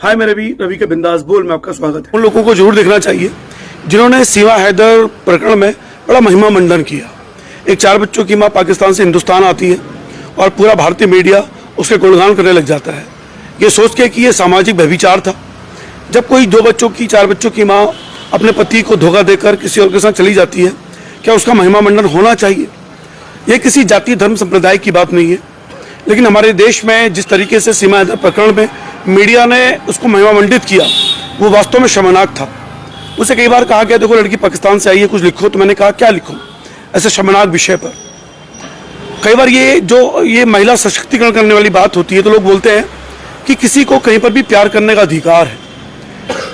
हाय, मैं रवि के बिंदास बोल में आपका स्वागत है। उन लोगों को जरूर देखना चाहिए जिन्होंने सीमा हैदर प्रकरण में बड़ा महिमा मंडन किया। एक 4 बच्चों की मां पाकिस्तान से हिंदुस्तान आती है और पूरा भारतीय मीडिया उसके गुणगान करने लग जाता है, ये सोच के कि ये सामाजिक व्यभिचार था। जब कोई 4 बच्चों की मां अपने पति को धोखा देकर किसी और के साथ चली जाती है, क्या उसका महिमा मंडन होना चाहिए? यह किसी जाति धर्म संप्रदाय की बात नहीं है, लेकिन हमारे देश में जिस तरीके से सीमा हैदर प्रकरण में मीडिया ने उसको महिमा मंडित किया, वो वास्तव में शर्मनाक था। उसे कई बार कहा गया, देखो लड़की पाकिस्तान से आई है, कुछ लिखो। तो मैंने कहा क्या लिखूं ऐसे शर्मनाक विषय पर। कई बार ये महिला सशक्तिकरण करने वाली बात होती है तो लोग बोलते हैं कि किसी को कहीं पर भी प्यार करने का अधिकार है।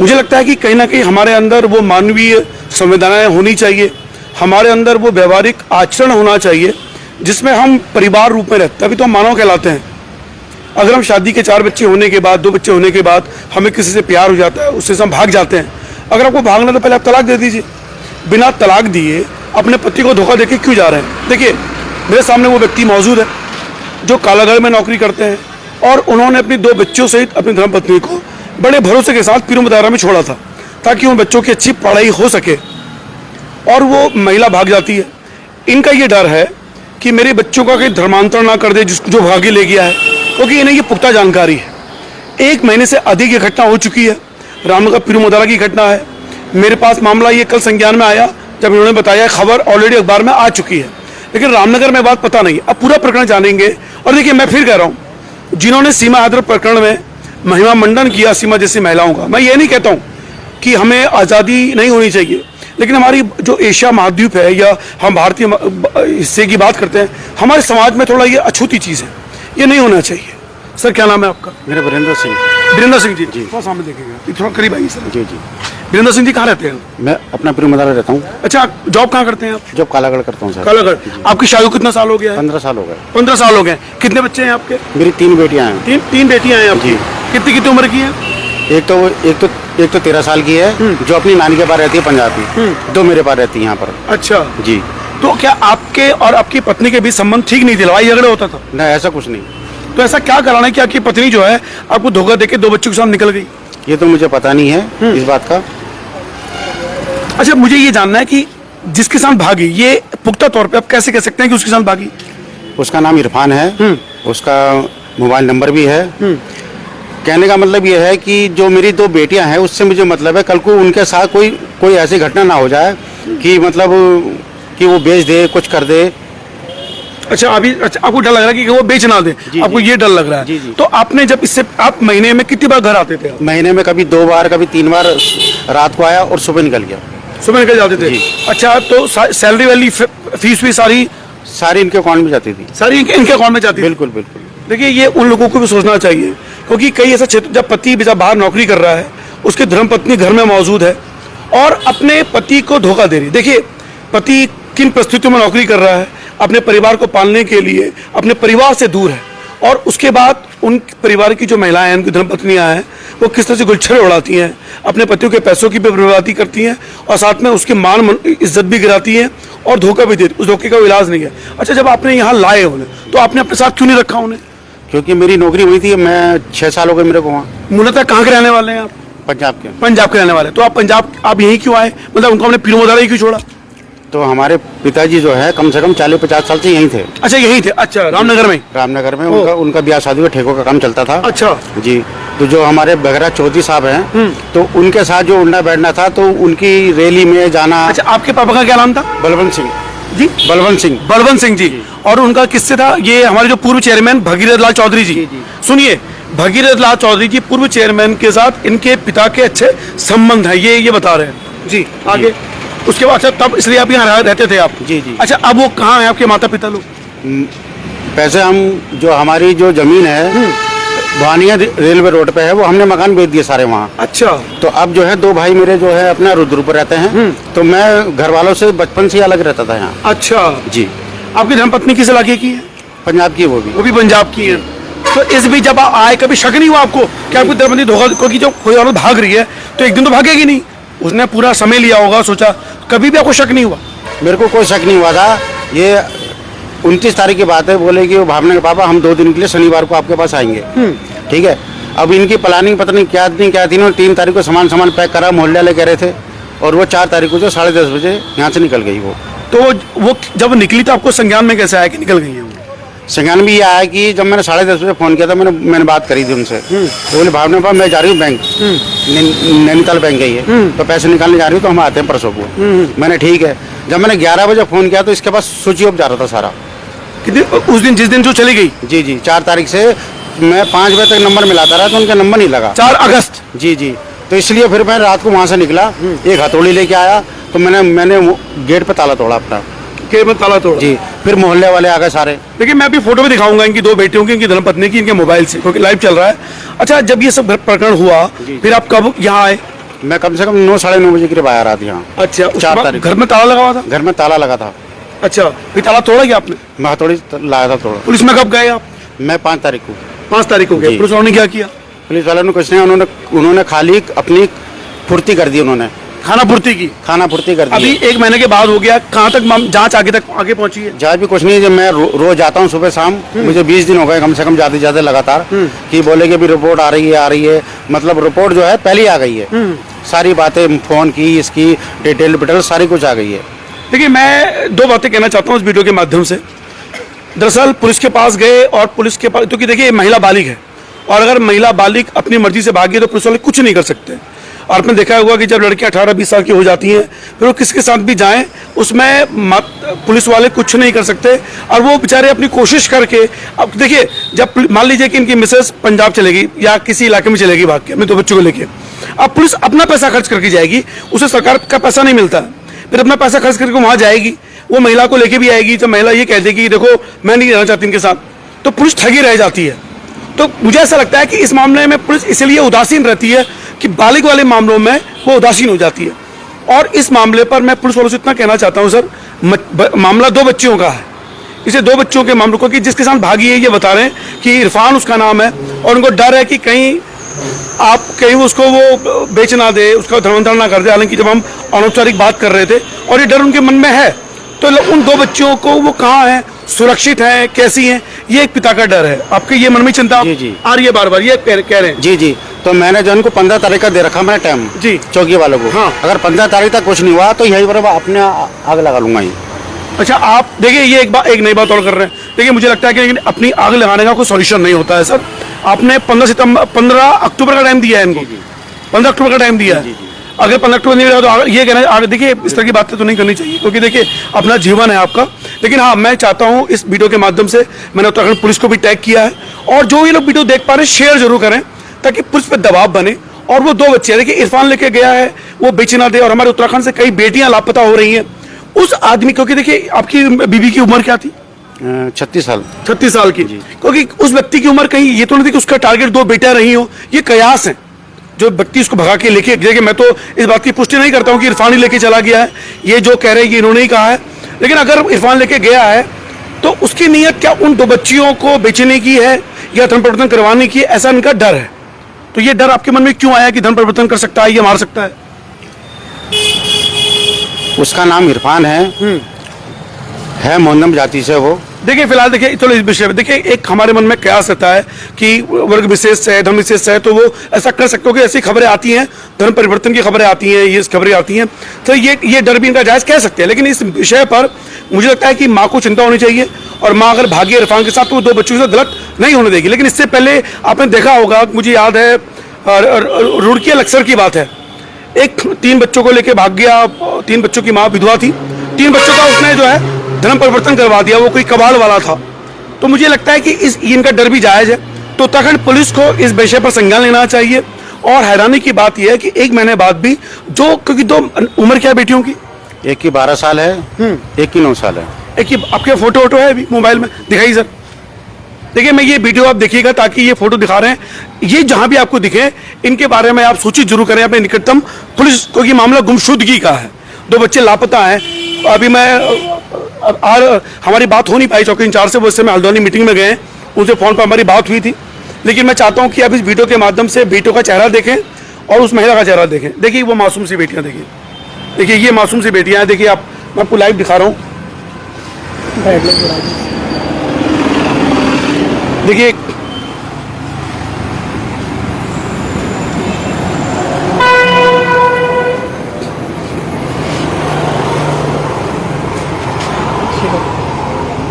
मुझे लगता है कि कहीं ना कहीं हमारे अंदर वो मानवीय संवेदनाएं होनी चाहिए, हमारे अंदर वो व्यवहारिक आचरण होना चाहिए जिसमें हम परिवार रूप में रहते हैं, तभी तो हम मानव कहलाते हैं। अगर हम शादी के 4 बच्चे होने के बाद, 2 बच्चे होने के बाद हमें किसी से प्यार हो जाता है, उससे हम भाग जाते हैं। अगर आपको भागना तो पहले आप तलाक दे दीजिए। बिना तलाक दिए अपने पति को धोखा देके क्यों जा रहे हैं? देखिए, मेरे सामने वो व्यक्ति मौजूद है जो कालागढ़ में नौकरी करते हैं और उन्होंने अपनी 2 बच्चों सहित अपनी धर्मपत्नी को बड़े भरोसे के साथ पीरू मदारा में छोड़ा था ताकि उन बच्चों की अच्छी पढ़ाई हो सके, और वो महिला भाग जाती है। इनका ये डर है कि मेरे बच्चों का कहीं धर्मांतरण ना कर दे जो भागी ले गया है, क्योंकि इन्हें ये पुख्ता जानकारी है। 1 महीने से अधिक ये घटना हो चुकी है। रामनगर पीरू मदारा की घटना है। मेरे पास मामला ये कल संज्ञान में आया जब इन्होंने बताया, खबर ऑलरेडी अखबार में आ चुकी है, लेकिन रामनगर में बात पता नहीं। अब पूरा प्रकरण जानेंगे। और देखिए, मैं फिर कह रहा हूँ, जिन्होंने सीमा हैदर प्रकरण में महिमा मंडन किया सीमा जैसी महिलाओं का, मैं ये नहीं कहता हूँ कि हमें आज़ादी नहीं होनी चाहिए, लेकिन हमारी जो एशिया महाद्वीप है या हम भारतीय हिस्से की बात करते हैं, हमारे समाज में थोड़ा ये अछूती चीज़ है, ये नहीं होना चाहिए। सर, क्या नाम है आपका? मेरा वीरेंद्र सिंह। वीरेंद्र सिंह जी, थोड़ा सामने देखिएगा, थोड़ा करीब आइए सर। जी। वीरेंद्र सिंह जी कहाँ रहते हैं? मैं अपना पीरू मदारा रहता हूँ। अच्छा, जॉब कहाँ करते हैं आप? जॉब कालागढ़ करता हूँ सर। कालागढ़। आपकी शादी को कितना साल हो गया है? 15 साल हो गए। 15 साल हो गए। कितने बच्चे हैं आपके? मेरी 3 बेटियाँ हैं। तीन बेटियां हैं आपकी? कितनी कितनी उम्र की हैं? एक तो 13 साल की है जो अपनी नानी के पास रहती है पंजाब की। 2 मेरे पास रहती है यहाँ पर। अच्छा जी। तो क्या आपके और आपकी पत्नी के बीच संबंध ठीक नहीं थे, लड़ाई झगड़े होता था? नहीं, ऐसा कुछ नहीं। तो ऐसा क्या कराना है कि आपकी पत्नी जो है आपको धोखा देके 2 बच्चों के साथ निकल गई? ये तो मुझे पता नहीं है इस बात का। अच्छा, मुझे ये जानना है कि जिसके साथ भागी, ये पुख्ता तौर पे आप कैसे कह सकते हैं कि उसके साथ भागी? उसका नाम इरफान है, उसका मोबाइल नंबर भी है। कहने का मतलब ये है कि जो मेरी 2 बेटियां हैं उससे मुझे मतलब है कल को उनके साथ कोई ऐसी घटना ना हो जाए कि मतलब कि वो बेच दे, कुछ कर दे। अच्छा, आपको डर लग रहा है कि वो बेच ना दे? आपको ये डर लग रहा है? जी। तो आपने जब इससे, आप महीने में कितनी बार घर आते थे? महीने में कभी 2 बार, कभी 3 बार। रात को आया और सुबह निकल गया। सुबह निकल जाते थे? अच्छा, तो सैलरी वाली फीस भी सारी इनके अकाउंट में जाती थी? सारी इनके अकाउंट में जाती थी? बिल्कुल बिल्कुल। देखिए, ये उन लोगों को भी सोचना चाहिए, क्योंकि कई ऐसा क्षेत्र जब पति जब बाहर नौकरी कर रहा है, उसकी धर्मपत्नी घर में मौजूद है और अपने पति को धोखा दे रही है। देखिए, पति किन परिस्थितियों में नौकरी कर रहा है, अपने परिवार को पालने के लिए अपने परिवार से दूर है, और उसके बाद उन परिवार की जो महिलाएं हैं, उनकी धर्मपत्नियां हैं, वो किस तरह से गुलछड़े उड़ाती हैं, अपने पतियों के पैसों की भी बर्बादी करती हैं और साथ में उसके मान इज्जत भी गिराती हैं और धोखा भी देती। उस धोखे का इलाज नहीं है। अच्छा, जब आपने यहाँ लाए उन्हें, तो आपने अपने साथ क्यों नहीं रखा उन्हें? क्योंकि मेरी नौकरी हुई थी, मैं 6 साल हो गए मेरे को वहाँ। मूलतः कहाँ के रहने वाले हैं आप? पंजाब के। पंजाब के रहने वाले। तो आप पंजाब, आप यहीं क्यों आए? मतलब उनको हमने पीरू मदारा ही क्यों छोड़ा? तो हमारे पिताजी जो है कम से कम 40-50 साल से यहीं थे। अच्छा, यहीं थे? अच्छा, रामनगर में? रामनगर में उनका ब्याह शादी का ठेकों का काम चलता था। अच्छा जी। तो जो हमारे बघरा चौधरी साहब हैं, तो उनके साथ जो उड़ना बैठना था, तो उनकी रैली में जाना। अच्छा, आपके पापा का क्या नाम था? बलवंत सिंह जी। बलवंत सिंह जी। और उनका किससे था? ये हमारे जो पूर्व चेयरमैन भगीरथ लाल चौधरी जी। सुनिए, भगीरथ लाल चौधरी जी पूर्व चेयरमैन के साथ इनके पिता के अच्छे संबंध हैं, ये बता रहे हैं जी। आगे उसके बाद, अच्छा, तब इसलिए आप यहाँ रहते थे आप? जी। अच्छा, अब वो कहाँ है आपके माता पिता लोग? पैसे हम जो हमारी जो जमीन है भानिया रेलवे रोड पे है, वो हमने मकान बेच दिए सारे वहाँ। अच्छा। तो अब जो है 2 भाई मेरे जो है अपना रुद्रपुर रहते हैं, तो मैं घर वालों से बचपन से अलग रहता था यहाँ। अच्छा जी। आपकी धर्मपत्नी किस इलाके की है? पंजाब की। वो भी पंजाब की है। तो इस बीच जब आप आए, कभी शक नहीं हुआ आपको कि आपकी धर्मपत्नी धोखा, क्योंकि जब कोई औरत भाग रही है तो एक दिन तो भागेगी नहीं, उसने पूरा समय लिया होगा, सोचा, कभी भी आपको शक नहीं हुआ? मेरे को कोई शक नहीं हुआ था। ये 29 तारीख की बात है, बोले कि वो भावना के पापा हम 2 दिन के लिए शनिवार को आपके पास आएंगे। ठीक है। अब इनकी प्लानिंग पता नहीं क्या थी, इन्होंने 3 तारीख को सामान पैक करा, मोहल्ले वाले कह रहे थे, और वो 4 तारीख को जो 10:30 बजे यहाँ से निकल गई वो। तो वो जब निकली तो आपको संज्ञान में कैसे आया कि निकल गई है वो? संज्ञान भी ये आया कि जब मैंने 10:30 बजे फ़ोन किया था, मैंने बात करी थी उनसे, तो बोले भावना पापा मैं जा रही हूँ बैंक, नैनीताल बैंक गई है, तो पैसे निकालने जा रही हूँ, तो हम आते हैं परसों को। मैंने ठीक है। जब मैंने 11 बजे फ़ोन किया तो इसके पास स्विच ऑफ जा रहा था सारा। उस दिन जिस दिन जो चली गई? जी 4 तारीख से मैं 5 बजे तक नंबर मिलाता रहा तो उनका नंबर नहीं लगा। 4 अगस्त? जी। तो इसलिए फिर मैं रात को वहाँ से निकला, एक हथौड़ी लेके आया, तो मैंने गेट पे ताला तोड़ा अपना। गेट में ताला तोड़ा? जी। फिर मोहल्ले वाले आ गए सारे। देखिए मैं अभी फोटो भी दिखाऊंगा इनकी 2 बेटियों की, इनकी धर्मपत्नी की, इनके मोबाइल से, क्योंकि लाइव चल रहा है। अच्छा, जब ये सब प्रकरण हुआ फिर आप कब यहाँ आए? मैं कम से कम 9 साढ़े 9 बजे करीब आया रात यहाँ। अच्छा, 4 तारीख। घर में ताला लगा हुआ था? घर में ताला लगा था। अच्छा, फिर ताला तोड़ा क्या आपने? मैं हथौड़ी लाया था तोड़ा। पुलिस में कब गए आप? मैं 5 तारीख को। 5 तारीख को गए। पुलिस वालों ने क्या किया? पुलिस वालों ने कुछ नहीं, उन्होंने खाली अपनी फुर्ती कर दी, उन्होंने खाना पूर्ति कर दी। अभी 1 महीने के बाद हो गया, कहाँ तक जांच आगे पहुंची है? जांच भी कुछ नहीं है। जब मैं रोज जाता हूँ सुबह शाम, मुझे 20 दिन हो गए कम से कम जाते लगातार, कि बोले कि अभी रिपोर्ट आ रही है, मतलब रिपोर्ट जो है पहले आ गई है, सारी बातें फोन की, इसकी डिटेल सारी कुछ आ गई है। देखिए मैं 2 बातें कहना चाहता हूँ इस वीडियो के माध्यम से। दरअसल पुलिस के पास गए, और पुलिस के पास, क्योंकि देखिए महिला बालिग है, और अगर महिला बालिग अपनी मर्जी से भागी तो पुलिस वाले कुछ नहीं कर सकते। और आपने देखा होगा कि जब लड़कियां 18-20 साल की हो जाती हैं, फिर वो किसके साथ भी जाएं, उसमें पुलिस वाले कुछ नहीं कर सकते, और वो बेचारे अपनी कोशिश करके। अब देखिए, जब मान लीजिए कि इनकी मिसेस पंजाब चलेगी या किसी इलाके में चलेगी भाग के अपने 2 बच्चों को लेके, अब पुलिस अपना पैसा खर्च करके जाएगी, उसे सरकार का पैसा नहीं मिलता, फिर अपना पैसा खर्च करके वहाँ जाएगी, वो महिला को लेके भी आएगी। जब महिला ये कह देगी देखो मैं नहीं रहना चाहती इनके साथ, तो पुलिस ठगी रह जाती है। तो मुझे ऐसा लगता है कि इस मामले में पुलिस इसलिए उदासीन रहती है कि बालिग वाले मामलों में वो उदासीन हो जाती है। और इस मामले पर मैं पुलिस वालों से इतना कहना चाहता हूं सर, मामला 2 बच्चियों का है, इसे 2 बच्चों के मामलों को, कि जिसके साथ भागी है ये बता रहे हैं कि इरफान उसका नाम है, और उनको डर है कि कहीं उसको वो बेच ना दे, उसका धर्मांतरण ना कर दे। हालांकि जब हम अनौपचारिक बात कर रहे थे, और ये डर उनके मन में है, तो उन 2 बच्चियों को वो कहाँ हैं, सुरक्षित हैं, कैसी हैं, ये एक पिता का डर है। आपके ये मन में चिंता आ रही है बार बार, ये कह रहे हैं? जी। तो मैंने जो उनको 15 तारीख का दे रखा मैंने टाइम जी चौकी वालों को। हाँ। अगर 15 तारीख तक कुछ नहीं हुआ तो यही पर अपने आग लगा लूंगा ही। अच्छा, आप देखिए ये एक नई बात और कर रहे हैं। देखिए मुझे लगता है कि लेकिन अपनी आग लगाने का कोई सॉल्यूशन नहीं होता है सर। आपने 15 अक्टूबर का टाइम दिया है इनको, 15 अक्टूबर का टाइम दिया है। अगर 15 अक्टूबर नहीं लगा तो ये कहना आगे, देखिए इस तरह की बातें तो नहीं करनी चाहिए, क्योंकि देखिए अपना जीवन है आपका। लेकिन हाँ, मैं चाहता हूँ इस वीडियो के माध्यम से, मैंने उत्तराखंड पुलिस को भी टैग किया है, और जो ये लोग वीडियो देख पा रहे हैं शेयर जरूर करें, ताकि पुलिस पर दबाव बने। और वो 2 बच्चे, देखिए इरफान लेके गया है, वो बेच ना दे, और हमारे उत्तराखंड से कई बेटियां लापता हो रही हैं। उस आदमी, क्योंकि देखिए आपकी बीवी की उम्र क्या थी? 36 साल। 36 साल की। क्योंकि उस व्यक्ति की उम्र कहीं ये तो नहीं थी कि उसका टारगेट 2 बेटियां रही हो, ये कयास है। जो व्यक्ति उसको भगा के लेके, देखिए मैं तो इस बात की पुष्टि नहीं करता हूँ कि इरफान ही लेके चला गया है, ये जो कह रहे हैं कि इन्होंने ही कहा है, लेकिन अगर इरफान लेके गया है तो उसकी नीयत क्या उन 2 बच्चियों को बेचने की है या धन परिवर्तन करवाने की है, ऐसा इनका डर है। तो ये डर आपके मन में क्यों आया कि धन परिवर्तन कर सकता है या मार सकता है? उसका नाम इरफान है मोहम्मद जाति से वो। देखिए फिलहाल देखिए चलो इस विषय में देखिए, एक हमारे मन में कयास रहता है कि वर्ग विशेष है, धर्म विशेष है, तो वो ऐसा कर सकते हो कि ऐसी खबरें आती हैं, धर्म परिवर्तन की खबरें आती हैं, ये खबरें आती हैं, तो ये डर भी इनका जायज़ कह सकते हैं। लेकिन इस विषय पर मुझे लगता है कि माँ को चिंता होनी चाहिए, और माँ अगर भागी इरफान के साथ तो वो 2 बच्चों के साथ गलत नहीं होने देगी। लेकिन इससे पहले आपने देखा होगा, मुझे याद है रुड़की लक्सर की बात है, एक 3 बच्चों को लेकर भाग गया, 3 बच्चों की माँ विधवा थी, 3 बच्चों का उसने जो है धर्म परिवर्तन करवा दिया, वो कोई कबाड़ वाला था। तो मुझे लगता है कि इनका डर भी जायज़ है। तो उत्तराखंड पुलिस को इस विषय पर संज्ञान लेना चाहिए। और हैरानी की बात यह है कि 1 महीने बाद भी जो, क्योंकि 2 उम्र क्या है बेटियों की? एक की 12 साल है, एक की 9 साल है। एक की आपके फोटो है अभी मोबाइल में, दिखाइए सर। देखिए मैं ये वीडियो आप देखिएगा, ताकि ये फोटो दिखा रहे हैं, ये जहां भी आपको दिखे इनके बारे में आप सूचित जरूर करें अपने निकटतम पुलिस, क्योंकि मामला गुमशुदगी का है, 2 बच्चे लापता हैं। अभी मैं हमारी बात हो नहीं पाई चौकी इंचार्ज से, वो इस समय हल्द्वानी मीटिंग में गए, उनसे फ़ोन पर हमारी बात हुई थी। लेकिन मैं चाहता हूं कि आप इस वीडियो के माध्यम से बेटियों का चेहरा देखें और उस महिला का चेहरा देखें। देखिए वो मासूम सी बेटियां, देखिए ये मासूम सी बेटियां हैं। देखिए आप, मैं आपको लाइव दिखा रहा हूँ, देखिए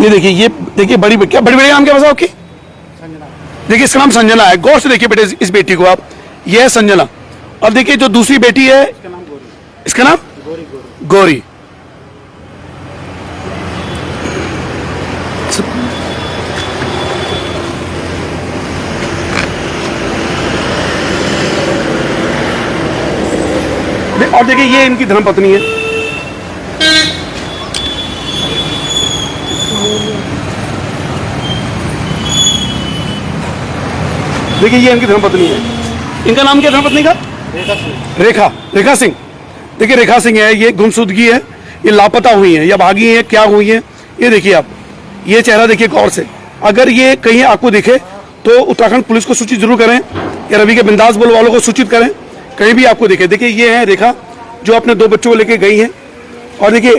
ये देखिए, ये देखिए बड़ी बेटी, बड़ी बेटी का नाम क्या बताओ आपकी? देखिए इसका नाम संजना है। गौर से देखिए बेटे इस बेटी को आप, ये है संजना। और देखिए जो दूसरी बेटी है, इसका नाम गौरी। और देखिए ये इनकी धर्मपत्नी है। देखिए ये इनकी धर्मपत्नी है। इनका नाम क्या है धर्मपत्नी का? रेखा सिंह। देखिए रेखा सिंह है, ये गुमशुदगी है, ये लापता हुई है या भागी है, क्या हुई है, ये देखिए आप, ये चेहरा देखिए गौर से। अगर ये कहीं आपको दिखे तो उत्तराखंड पुलिस को सूचित जरूर करें या रवि के बिंदास बोल वालों को सूचित करें, कहीं भी आपको दिखे। देखिए ये है रेखा, जो अपने 2 बच्चों को लेके गई है। और देखिए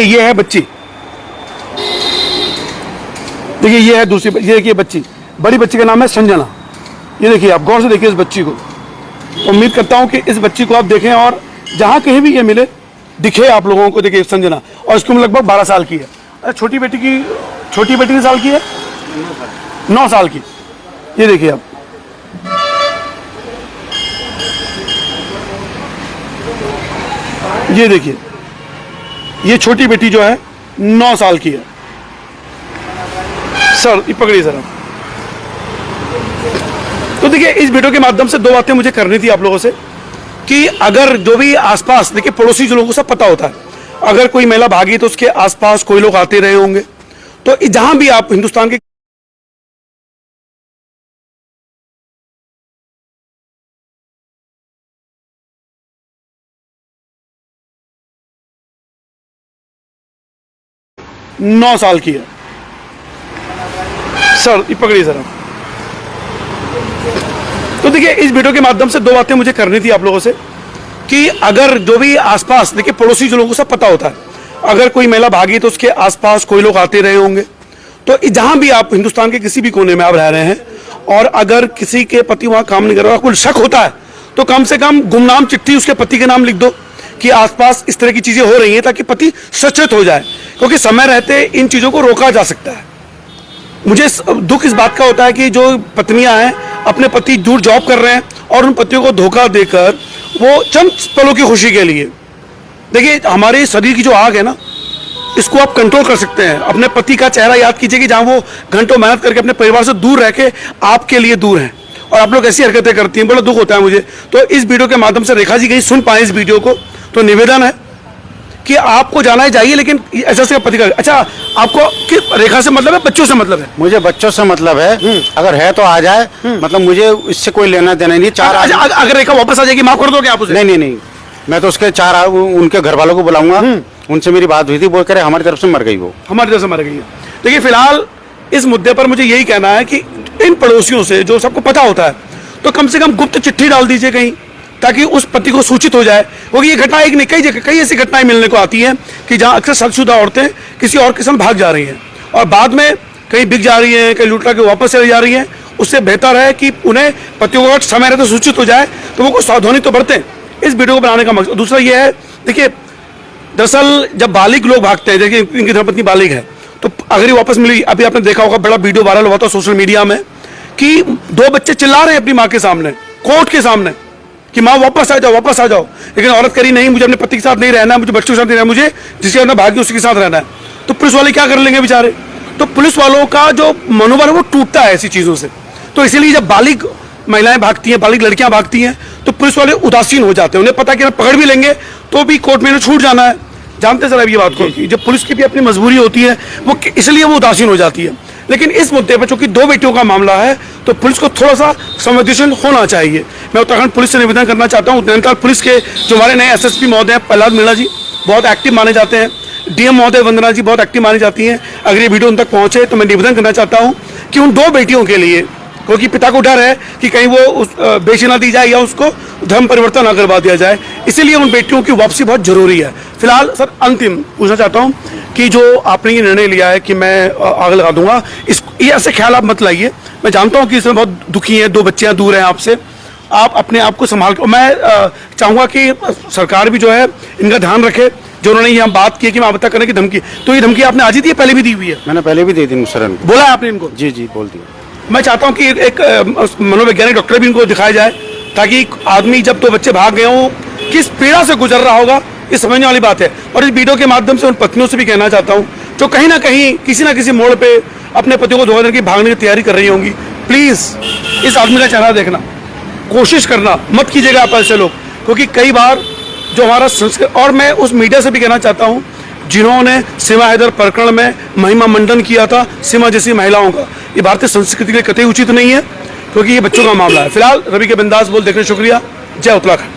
ये है बच्ची, देखिए ये है दूसरी, ये देखिए बच्ची, बड़ी बच्ची का नाम है संजना। ये देखिए आप गौर से देखिए इस बच्ची को। उम्मीद करता हूं कि इस बच्ची को आप देखें और जहां कहीं भी ये मिले दिखे आप लोगों को। देखिए संजना, और इसकी उम्र लगभग 12 साल की है। छोटी बेटी की साल की है, 9 साल की। ये देखिए आप, ये देखिए ये छोटी बेटी जो है 9 साल की है। सर ये पकड़िए सर आप। तो देखिए इस वीडियो के माध्यम से 2 बातें मुझे करनी थी आप लोगों से, कि अगर जो भी आसपास, देखिए पड़ोसी जो लोगों को सब पता होता है, अगर कोई महिला भागी तो उसके आसपास कोई लोग आते रहे होंगे। तो जहां भी आप हिंदुस्तान के नौ साल की है। सर ये पकड़िए सर आप। तो देखिए इस वीडियो के माध्यम से 2 बातें मुझे करनी थी आप लोगों से, कि अगर जो भी आसपास, देखिए पड़ोसी जो लोगों को सब पता होता है, अगर कोई महिला भागी तो उसके आसपास कोई लोग आते रहे होंगे। तो जहां भी आप हिंदुस्तान के किसी भी कोने में आप रह रहे हैं और अगर किसी के पति वहां काम नहीं कर रहा, कोई शक होता है, तो कम से कम गुमनाम चिट्ठी उसके पति के नाम लिख दो कि आसपास इस तरह की चीजें हो रही हैं, ताकि पति सचेत हो जाए, क्योंकि समय रहते इन चीजों को रोका जा सकता है। मुझे दुख इस बात का होता है कि जो पत्नियां हैं अपने पति दूर जॉब कर रहे हैं और उन पतियों को धोखा देकर वो चंद पलों की खुशी के लिए, देखिए हमारे शरीर की जो आग है ना, इसको आप कंट्रोल कर सकते हैं। अपने पति का चेहरा याद कीजिए कि जहां वो घंटों मेहनत करके अपने परिवार से दूर रह के आपके लिए दूर हैं, और आप लोग ऐसी हरकतें करती हैं, बड़ा दुख होता है मुझे। तो इस वीडियो के माध्यम से रेखा जी कहीं सुन पाए इस वीडियो को, तो निवेदन है कि आपको जाना ही चाहिए, लेकिन ऐसा से पति का। अच्छा, आपको कि रेखा से मतलब है, बच्चों से मतलब है? मुझे बच्चों से मतलब है, अगर है तो आ जाए, मतलब मुझे इससे कोई लेना देना नहीं। 4 अगर रेखा वापस आ जाएगी माफ कर दोगे आप उसे? नहीं, मैं तो उसके 4 उनके घर वालों को बुलाऊंगा, उनसे मेरी बात हुई थी, वो कह रहे हमारी तरफ से मर गई, वो हमारी तरफ से मर गई है। देखिए फिलहाल इस मुद्दे पर मुझे यही कहना है कि इन पड़ोसियों से जो सबको पता होता है, तो कम से कम गुप्त चिट्ठी डाल दीजिए कहीं, ताकि उस पति को सूचित हो जाए। क्योंकि ये घटना एक नहीं, कई जगह कई ऐसी घटनाएं मिलने को आती हैं कि जहां अक्सर शादीशुदा औरतें किसी और के संग भाग जा रही हैं और बाद में कहीं बिक जा रही हैं, कहीं लूट के वापस चली जा रही हैं। उससे बेहतर है कि उन्हें पतियों को समय रहते सूचित हो जाए, तो वो कुछ सावधानी तो बरतें। इस वीडियो को बनाने का मकसद दूसरा ये है, देखिए दरअसल जब बालिग लोग भागते हैं, देखिए इनकी धर्मपत्नी बालिग है, तो अगर ये वापस मिली, अभी आपने देखा होगा बड़ा वीडियो वायरल हुआ था सोशल मीडिया में कि 2 बच्चे चिल्ला रहे हैं अपनी माँ के सामने, कोर्ट के सामने, कि माँ वापस आ जाओ, वापस आ जाओ। लेकिन औरत करी नहीं, मुझे अपने पति के साथ नहीं रहना है, मुझे बच्चों के साथ नहीं रहना, मुझे जिसके अंदर भागी उसके साथ रहना है। तो पुलिस वाले क्या कर लेंगे बेचारे? तो पुलिस वालों का जो मनोबल है वो टूटता है ऐसी चीजों से। तो इसीलिए जब बालिग महिलाएं भागती हैं, बालिग लड़कियां भागती हैं, तो पुलिस वाले उदासीन हो जाते हैं। उन्हें पता कि पकड़ भी लेंगे तो भी कोर्ट में छूट जाना है। जानते सर ये बात को, जब पुलिस की भी अपनी मजबूरी होती है, वो इसलिए वो उदासीन हो जाती है। लेकिन इस मुद्दे पर चूंकि 2 बेटियों का मामला है, तो पुलिस को थोड़ा सा संवेदनशील होना चाहिए। मैं उत्तराखंड पुलिस से निवेदन करना चाहता हूँ, नैनीताल पुलिस के जो हमारे नए एसएसपी महोदय हैं प्रहलाद मीणा जी बहुत एक्टिव माने जाते हैं, डीएम महोदय वंदना जी बहुत एक्टिव मानी जाती हैं। अगर ये वीडियो उन तक पहुंचे तो मैं निवेदन करना चाहता हूँ कि उन 2 बेटियों के लिए, क्योंकि पिता को डर है कि कहीं वो बेची ना दी जाए या उसको धर्म परिवर्तन ना करवा दिया जाए, इसीलिए उन बेटियों की वापसी बहुत जरूरी है। फिलहाल सर अंतिम पूछना चाहता हूँ कि जो आपने ये निर्णय लिया है कि मैं आग लगा दूंगा, ये ऐसे ख्याल आप मत लाइए। मैं जानता हूँ कि इसमें बहुत दुखी हैं, 2 बच्चियाँ दूर हैं आपसे, आप अपने आप को संभाल कर, मैं चाहूँगा कि सरकार भी जो है इनका ध्यान रखे। जो उन्होंने यहाँ बात की कि मैं आत्महत्या करने की धमकी, तो ये धमकी आपने आज ही दी है, पहले भी दी हुई है? मैंने पहले भी दी थी मुशर्रन को। बोला है आपने इनको? जी जी बोल दिया। मैं चाहता हूँ कि एक मनोवैज्ञानिक डॉक्टर भी इनको दिखाया जाए, ताकि आदमी जब तो बच्चे भाग गए हों किस पीड़ा से गुजर रहा होगा, ये समझने वाली बात है। और इस वीडियो के माध्यम से उन पत्नियों से भी कहना चाहता हूँ जो कहीं ना कहीं किसी ना किसी मोड़ पे अपने पति को धोखा देने की भागने की तैयारी कर रही होंगी, प्लीज इस आदमी का चेहरा देखना, कोशिश करना मत कीजिएगा आप ऐसे लोग, क्योंकि कई बार जो हमारा संस्कृत, और मैं उस मीडिया से भी कहना चाहता हूँ जिन्होंने सीमा हैदर प्रकरण में महिमा मंडन किया था सीमा जैसी महिलाओं का, ये भारतीय संस्कृति के लिए कतई उचित नहीं है, क्योंकि ये बच्चों का मामला है। फिलहाल रवि के बिंदास बोल देखने शुक्रिया। जय उत्तराखंड।